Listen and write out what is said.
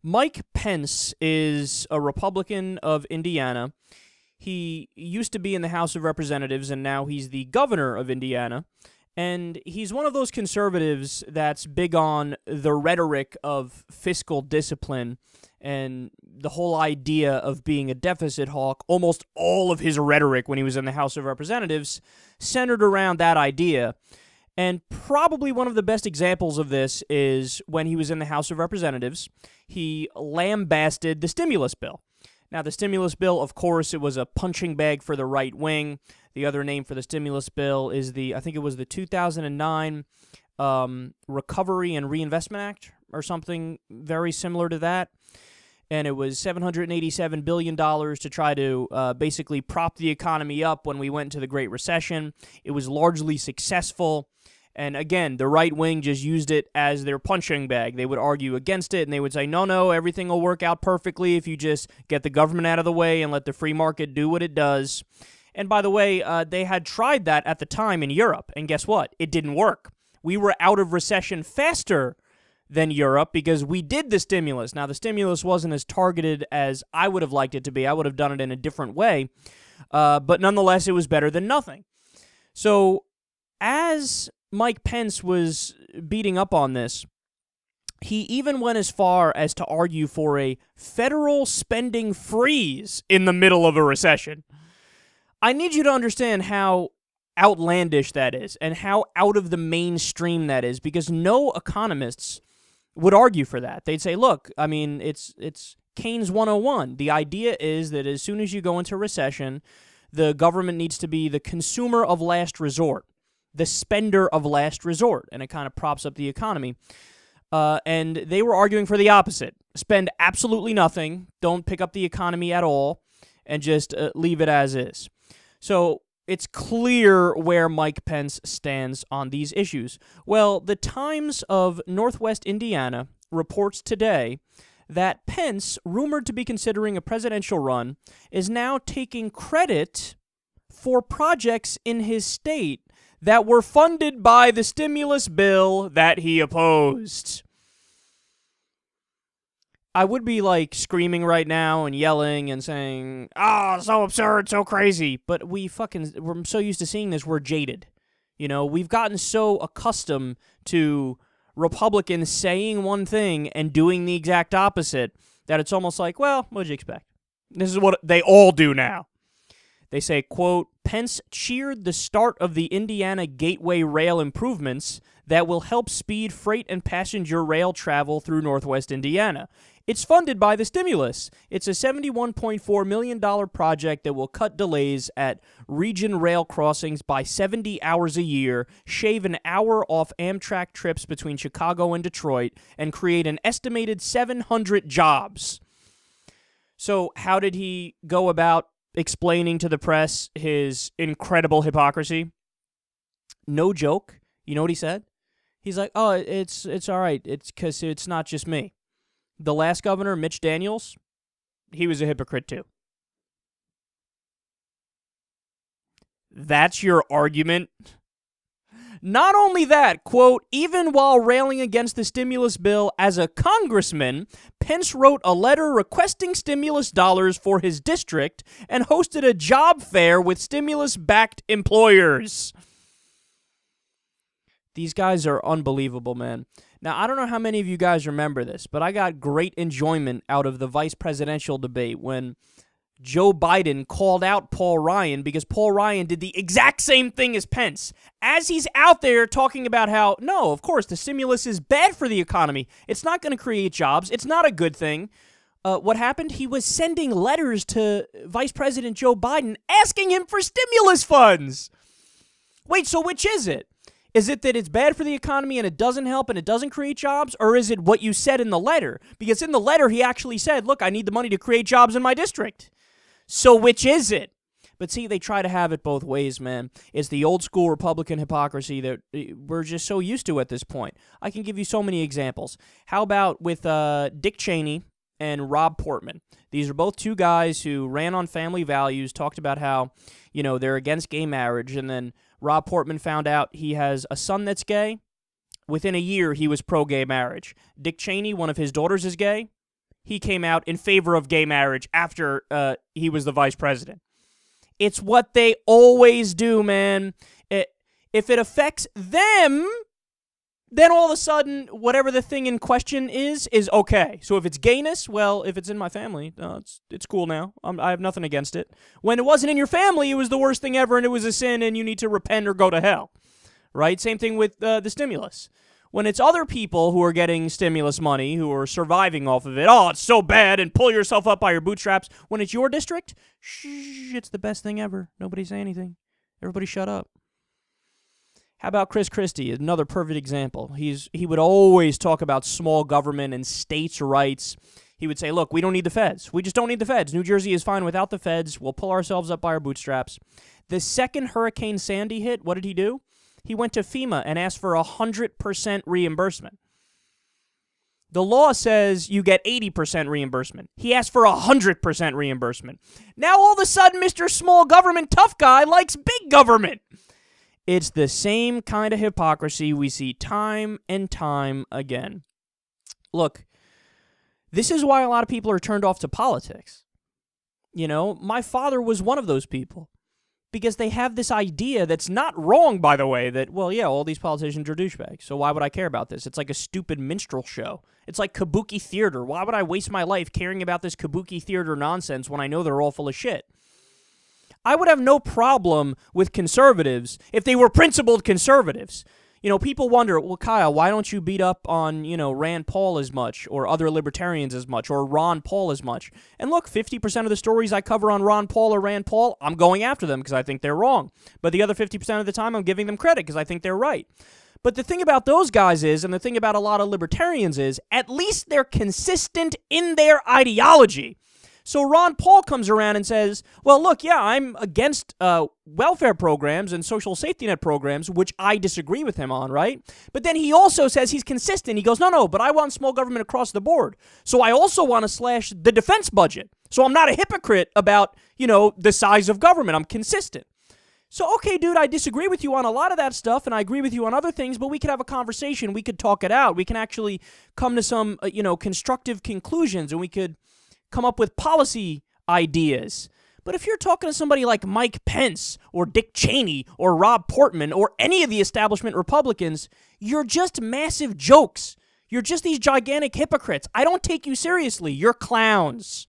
Mike Pence is a Republican of Indiana. He used to be in the House of Representatives, and now he's the governor of Indiana. And he's one of those conservatives that's big on the rhetoric of fiscal discipline and the whole idea of being a deficit hawk. Almost all of his rhetoric when he was in the House of Representatives centered around that idea. And probably one of the best examples of this is when he was in the House of Representatives. He lambasted the stimulus bill. Now, the stimulus bill, of course, it was a punching bag for the right wing. The other name for the stimulus bill is I think it was the 2009 Recovery and Reinvestment Act or something very similar to that. And it was $787 billion to try to basically prop the economy up when we went into the Great Recession. It was largely successful. And again, the right wing just used it as their punching bag. They would argue against it, and they would say, no, everything will work out perfectly if you just get the government out of the way and let the free market do what it does. And by the way, they had tried that at the time in Europe, and guess what? It didn't work. We were out of recession faster than Europe because we did the stimulus. Now, the stimulus wasn't as targeted as I would have liked it to be. I would have done it in a different way, but nonetheless, it was better than nothing. So, as Mike Pence was beating up on this, he even went as far as to argue for a federal spending freeze in the middle of a recession. I need you to understand how outlandish that is and how out of the mainstream that is, because no economists would argue for that. They'd say, look, I mean, it's Keynes 101. The idea is that as soon as you go into recession, the government needs to be the consumer of last resort, the spender of last resort, and it kind of props up the economy. And they were arguing for the opposite. Spend absolutely nothing, don't pick up the economy at all, and just leave it as is. So it's clear where Mike Pence stands on these issues. Well, the Times of Northwest Indiana reports today that Pence, rumored to be considering a presidential run, is now taking credit for projects in his state that were funded by the stimulus bill that he opposed. I would be like screaming right now and yelling and saying, "Oh, so absurd, so crazy." But we're so used to seeing this, we're jaded. You know, we've gotten so accustomed to Republicans saying one thing and doing the exact opposite that it's almost like, well, what'd you expect? This is what they all do now. They say, quote, Pence cheered the start of the Indiana Gateway rail improvements that will help speed freight and passenger rail travel through Northwest Indiana. It's funded by the stimulus. It's a $71.4 million project that will cut delays at region rail crossings by 70 hours a year, shave an hour off Amtrak trips between Chicago and Detroit, and create an estimated 700 jobs. So how did he go about explaining to the press his incredible hypocrisy? No joke. You know what he said? He's like, oh, it's all right. It's because it's not just me. The last governor, Mitch Daniels, he was a hypocrite too. That's your argument? Not only that, quote, even while railing against the stimulus bill as a congressman, Pence wrote a letter requesting stimulus dollars for his district and hosted a job fair with stimulus-backed employers. These guys are unbelievable, man. Now, I don't know how many of you guys remember this, but I got great enjoyment out of the vice presidential debate when Joe Biden called out Paul Ryan because Paul Ryan did the exact same thing as Pence. As he's out there talking about how, no, of course, the stimulus is bad for the economy. It's not going to create jobs. It's not a good thing. What happened? He was sending letters to Vice President Joe Biden asking him for stimulus funds. Wait, so which is it? Is it that it's bad for the economy and it doesn't help and it doesn't create jobs? Or is it what you said in the letter? Because in the letter, he actually said, look, I need the money to create jobs in my district. So which is it? But see, they try to have it both ways, man. It's the old school Republican hypocrisy that we're just so used to at this point. I can give you so many examples. How about with Dick Cheney and Rob Portman? These are both two guys who ran on family values, talked about how, you know, they're against gay marriage, and then Rob Portman found out he has a son that's gay. Within a year, he was pro-gay marriage. Dick Cheney, one of his daughters is gay. he came out in favor of gay marriage after he was the vice president. It's what they always do, man. If it affects them, then all of a sudden, whatever the thing in question is okay. So if it's gayness, well, if it's in my family, it's cool now. I have nothing against it. When it wasn't in your family, it was the worst thing ever, and it was a sin, and you need to repent or go to hell, right? Same thing with the stimulus. When it's other people who are getting stimulus money, who are surviving off of it, oh, it's so bad, and pull yourself up by your bootstraps. When it's your district, shh, it's the best thing ever. Nobody say anything. Everybody shut up. How about Chris Christie? Another perfect example. He would always talk about small government and states' rights. He would say, look, we don't need the feds. We just don't need the feds. New Jersey is fine without the feds. We'll pull ourselves up by our bootstraps. The second Hurricane Sandy hit, what did he do? He went to FEMA and asked for 100% reimbursement. The law says you get 80% reimbursement. He asked for 100% reimbursement. Now all of a sudden, Mr. Small Government Tough Guy likes big government. It's the same kind of hypocrisy we see time and time again. Look, this is why a lot of people are turned off to politics. You know, my father was one of those people. Because they have this idea that's not wrong, by the way, that, well, yeah, all these politicians are douchebags, so why would I care about this? It's like a stupid minstrel show. It's like kabuki theater. Why would I waste my life caring about this kabuki theater nonsense when I know they're all full of shit? I would have no problem with conservatives if they were principled conservatives. You know, people wonder, well, Kyle, why don't you beat up on, you know, Rand Paul as much, or other libertarians as much, or Ron Paul as much? And look, 50% of the stories I cover on Ron Paul or Rand Paul, I'm going after them because I think they're wrong. But the other 50% of the time, I'm giving them credit because I think they're right. But the thing about those guys is, and the thing about a lot of libertarians is, at least they're consistent in their ideology. So Ron Paul comes around and says, well, look, yeah, I'm against welfare programs and social safety net programs, which I disagree with him on, right? But then he also says he's consistent. He goes, no, but I want small government across the board. So I also want to slash the defense budget. So I'm not a hypocrite about, you know, the size of government. I'm consistent. So, okay, dude, I disagree with you on a lot of that stuff, and I agree with you on other things, but we could have a conversation. We could talk it out. We can actually come to some, you know, constructive conclusions, and we could come up with policy ideas. But if you're talking to somebody like Mike Pence or Dick Cheney or Rob Portman or any of the establishment Republicans, you're just massive jokes. You're just these gigantic hypocrites. I don't take you seriously. You're clowns.